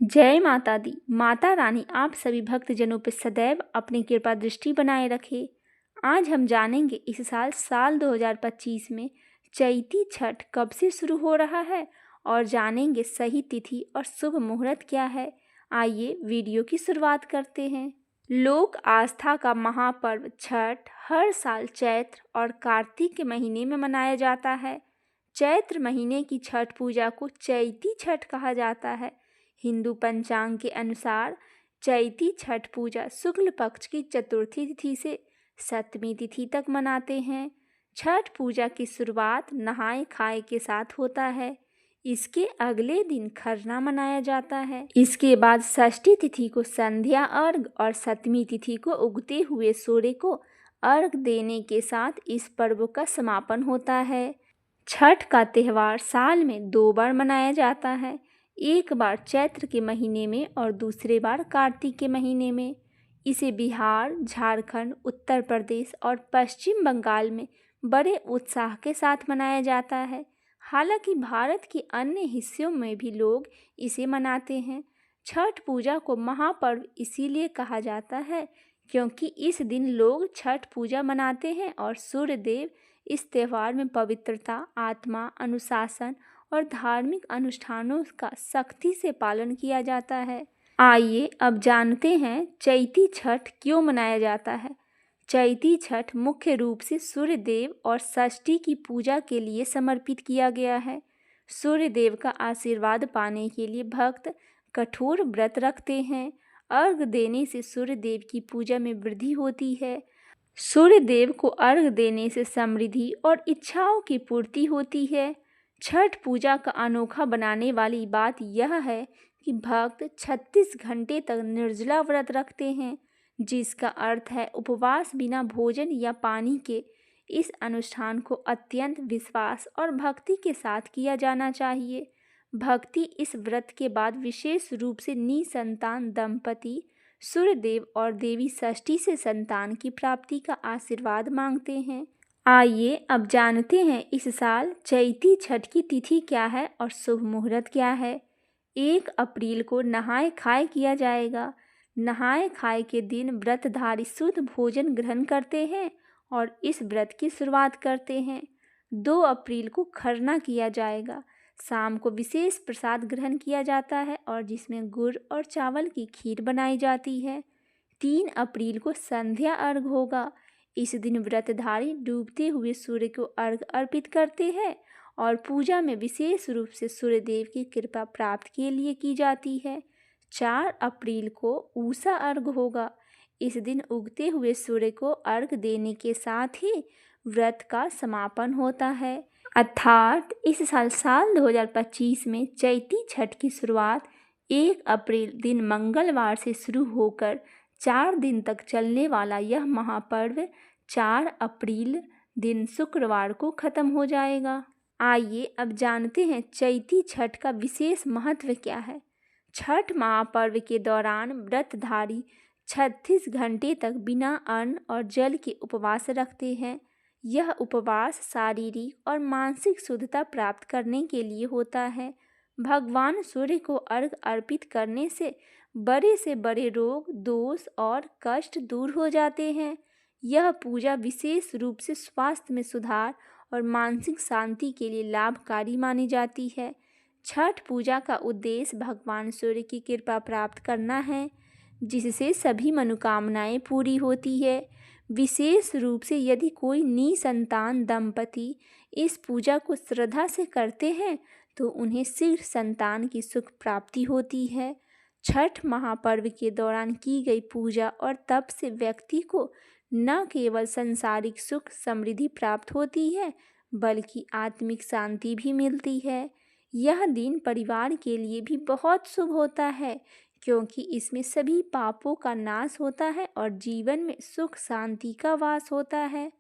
जय माता दी। माता रानी आप सभी भक्तजनों पर सदैव अपनी कृपा दृष्टि बनाए रखे। आज हम जानेंगे इस साल 2025 में चैती छठ कब से शुरू हो रहा है और जानेंगे सही तिथि और शुभ मुहूर्त क्या है। आइए वीडियो की शुरुआत करते हैं। लोक आस्था का महापर्व छठ हर साल चैत्र और कार्तिक के महीने में मनाया जाता है। चैत्र महीने की छठ पूजा को चैती छठ कहा जाता है। हिंदू पंचांग के अनुसार चैती छठ पूजा शुक्ल पक्ष की चतुर्थी तिथि से सप्तमी तिथि तक मनाते हैं। छठ पूजा की शुरुआत नहाए खाए के साथ होता है। इसके अगले दिन खरना मनाया जाता है। इसके बाद षष्ठी तिथि को संध्या अर्घ और सप्तमी तिथि को उगते हुए सूर्य को अर्घ देने के साथ इस पर्व का समापन होता है। छठ का त्यौहार साल में 2 बार मनाया जाता है, एक बार चैत्र के महीने में और दूसरे बार कार्तिक के महीने में। इसे बिहार, झारखंड, उत्तर प्रदेश और पश्चिम बंगाल में बड़े उत्साह के साथ मनाया जाता है। हालांकि भारत के अन्य हिस्सों में भी लोग इसे मनाते हैं। छठ पूजा को महापर्व इसीलिए कहा जाता है क्योंकि इस दिन लोग छठ पूजा मनाते हैं और सूर्य देव इस त्यौहार में पवित्रता, आत्मा, अनुशासन और धार्मिक अनुष्ठानों का सख्ती से पालन किया जाता है। आइए अब जानते हैं चैती छठ क्यों मनाया जाता है। चैती छठ मुख्य रूप से सूर्य देव और षष्ठी की पूजा के लिए समर्पित किया गया है। सूर्य देव का आशीर्वाद पाने के लिए भक्त कठोर व्रत रखते हैं। अर्घ देने से सूर्य देव की पूजा में वृद्धि होती है। सूर्य देव को अर्घ देने से समृद्धि और इच्छाओं की पूर्ति होती है। छठ पूजा का अनोखा बनाने वाली बात यह है कि भक्त 36 घंटे तक निर्जला व्रत रखते हैं, जिसका अर्थ है उपवास बिना भोजन या पानी के। इस अनुष्ठान को अत्यंत विश्वास और भक्ति के साथ किया जाना चाहिए। भक्ति इस व्रत के बाद विशेष रूप से निसंतान दंपति सूर्यदेव और देवी षष्ठी से संतान की प्राप्ति का आशीर्वाद मांगते हैं। आइए अब जानते हैं इस साल चैती छठ की तिथि क्या है और शुभ मुहूर्त क्या है। 1 अप्रैल को नहाए खाए किया जाएगा। नहाए खाए के दिन व्रतधारी शुद्ध भोजन ग्रहण करते हैं और इस व्रत की शुरुआत करते हैं। 2 अप्रैल को खरना किया जाएगा। शाम को विशेष प्रसाद ग्रहण किया जाता है और जिसमें गुड़ और चावल की खीर बनाई जाती है। 3 अप्रैल को संध्या अर्घ होगा। इस दिन व्रतधारी डूबते हुए सूर्य को अर्घ अर्पित करते हैं और पूजा में विशेष रूप से सूर्य देव की कृपा प्राप्त के लिए की जाती है। 4 अप्रैल को उषा अर्घ होगा। इस दिन उगते हुए सूर्य को अर्घ देने के साथ ही व्रत का समापन होता है। अर्थात इस साल 2025 में चैती छठ की शुरुआत 1 अप्रैल दिन मंगलवार से शुरू होकर 4 दिन तक चलने वाला यह महापर्व 4 अप्रैल दिन शुक्रवार को खत्म हो जाएगा। आइए अब जानते हैं चैती छठ का विशेष महत्व क्या है। छठ महापर्व के दौरान व्रतधारी 36 घंटे तक बिना अन्न और जल के उपवास रखते हैं। यह उपवास शारीरिक और मानसिक शुद्धता प्राप्त करने के लिए होता है। भगवान सूर्य को अर्घ अर्पित करने से बड़े रोग, दोष और कष्ट दूर हो जाते हैं। यह पूजा विशेष रूप से स्वास्थ्य में सुधार और मानसिक शांति के लिए लाभकारी मानी जाती है। छठ पूजा का उद्देश्य भगवान सूर्य की कृपा प्राप्त करना है, जिससे सभी मनोकामनाएं पूरी होती है। विशेष रूप से यदि कोई निसंतान दंपति इस पूजा को श्रद्धा से करते हैं तो उन्हें शीघ्र संतान की सुख प्राप्ति होती है। छठ महापर्व के दौरान की गई पूजा और तप से व्यक्ति को न केवल सांसारिक सुख समृद्धि प्राप्त होती है बल्कि आत्मिक शांति भी मिलती है। यह दिन परिवार के लिए भी बहुत शुभ होता है क्योंकि इसमें सभी पापों का नाश होता है और जीवन में सुख शांति का वास होता है।